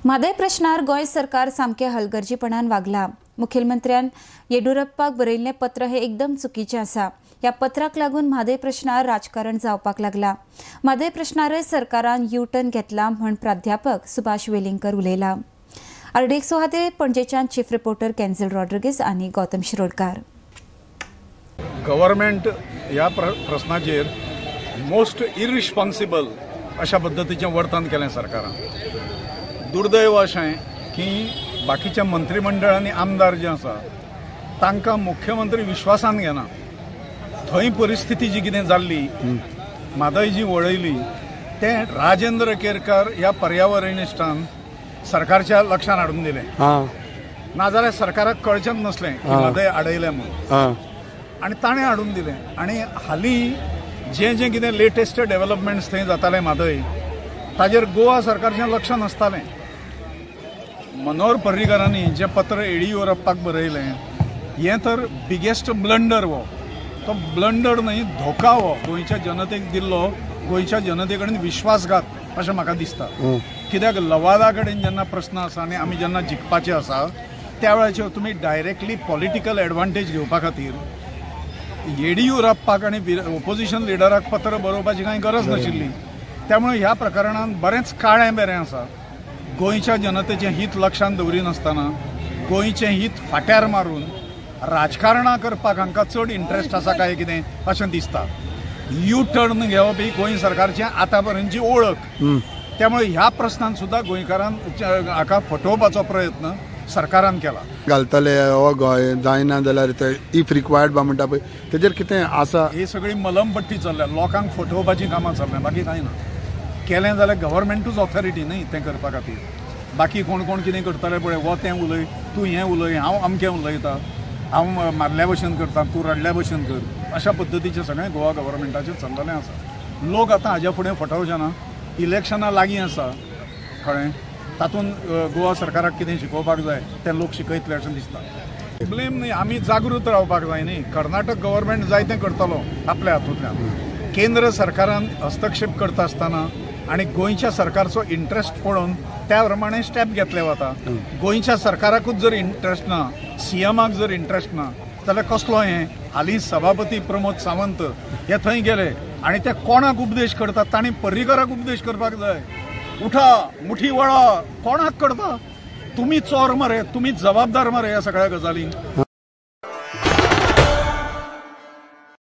म्हादय प्रश्नार गोय सरकार सामके हलगर्जीपणान वागला। मुखेलमंत्र्यान येडियुरप्पाक बरयल्लें पत्र हे एकदम चुकीचें आसा। ह्या पत्राक लागून म्हादय प्रश्नार राजकारण जावपाक लागला। म्हादय प्रश्नारय सरकारान यू टर्न घेतला म्हण प्राध्यापक सुभाष वेलिंगकर उलयला। आरडीएक्सो खातीर पणजेच्यान चीफ रिपोर्टर केन्झल रॉड्रिगीस आनी गौतम शिरोडकार। गव्हर्नमेंट ह्या प्रश्नाचेर मोस्ट इरिस्पॉन्सिबल अशा पद्धतीचें वर्तन केलें सरकारान। दुर्दैव अशें की बाकीच्या मंत्रिमंडळांनी आमदार जे आसा तांकां मुख्यमंत्री विश्वासान घेना। थंय परिस्थिती जी कितें जाल्ली, म्हादय जी वळयली तें राजेंद्र केरकार ह्या पर्यावरणिश्टान सरकारच्या लक्षांत हाडून दिलें। नाजाल्यार सरकाराक कळचेंच नसलें की म्हादय आडयलें म्हणून, आनी ताणें हाडून दिलें। आनी हालीं जें कितें लेटेस्ट डेव्हलपमेंट्स थंय जाताले म्हादय, ताजेर गोवा सरकारचें लक्ष नासतालें। मनोहर पर्रीकारांनी जें पत्र येडियुरप्पाक बरयलें हें तर बिगेस्ट ब्लंडर हो। तो ब्लंडर न्हय, धोका हो गोंयच्या जनतेक दिल्लो, गोंयच्या जनते कडेन विश्वासघात अशें म्हाका दिसता। कित्याक लवादा कडेन जेन्ना प्रस्न आसा आनी आमी जेन्ना जिखपाचे आसा त्या वेळाचेर तुमी डायरेक्टली पॉलिटिकल एडवांटेज घेवपा खातीर येडियुरप्पाक आनी ओपोजिशन लिडराक पत्र बरोवपाची कांय गरज नाशिल्ली। त्यामुळे ह्या प्रकरणान बरेंच काळें बेरें आसा। गोंयच्या जनतेचें हित लक्षांत दवरिनासतना गोंयचें हित फाट्यार मारून राजकारणां करपाक हांकां चड इंट्रस्ट आसा काय कितें अशें दिसता। यू टर्न घेवप ही गोंय सरकारची आतां पर्यंतची ओळख। त्यामुळे ह्या प्रश्नान सुद्दां गोंयकारान हाका फटोवपाचो प्रयत्न सरकारान केला। घालतले हो गोंय जायना जाल्यार ते इफ रिक्वायर्ड बा म्हणटा पळय तेजेर कितें आसा? ही सगळी मलमपट्टी चल्ल्या, लोकांक फटोवपाची कामां चल्ल्या, बाकी कांय ना। केलें जाल्यार गव्हर्नमेंटूच ऑथॉरिटी न्हय तें करपा खातीर। बाकी कोण कितें करतले पळय, वो तें उलय, तूं हें उलय, हांव अमकें उलयतां, हांव मारल्या भशेन करता, तूं रडल्या भशेन कर, अशा पद्दतीचें सगळें गोवा गव्हर्नमेंटाचें चल्लेलें आसा। लोक आतां हाज्या फुडें फटवचे ना। इलेक्शनां लागीं आसा, कळ्ळें? तातूंत गोवा सरकाराक कितें शिकोवपाक जाय तें लोक शिकयतले अशें दिसता। ब्लेम न्हय, आमी जागृत रावपाक जाय न्ही। कर्नाटक गव्हर्नमेंट जाय तें करतलो आपल्या हातूंतल्यान। केंद्र सरकारान हस्तक्षेप करता आसतना आनी गोंयच्या सरकारचो इंट्रस्ट पळोवन त्या प्रमाणे स्टेप घेतले वता। गोंयच्या सरकाराकूच जर इंट्रस्ट ना, सीएमाक जर इंट्रस्ट ना, जाल्यार कसलो हें? हालीं सभापती प्रमोद सावंत हे थंय गेले आनी ते कोणाक उपदेश करतात? तांणी पर्रीकाराक उपदेश करपाक जाय। उठा, मुठी वळा, कोणाक करता? तुमी चोर मरे, तुमी जबाबदार मरे ह्या सगळ्या गजालींक।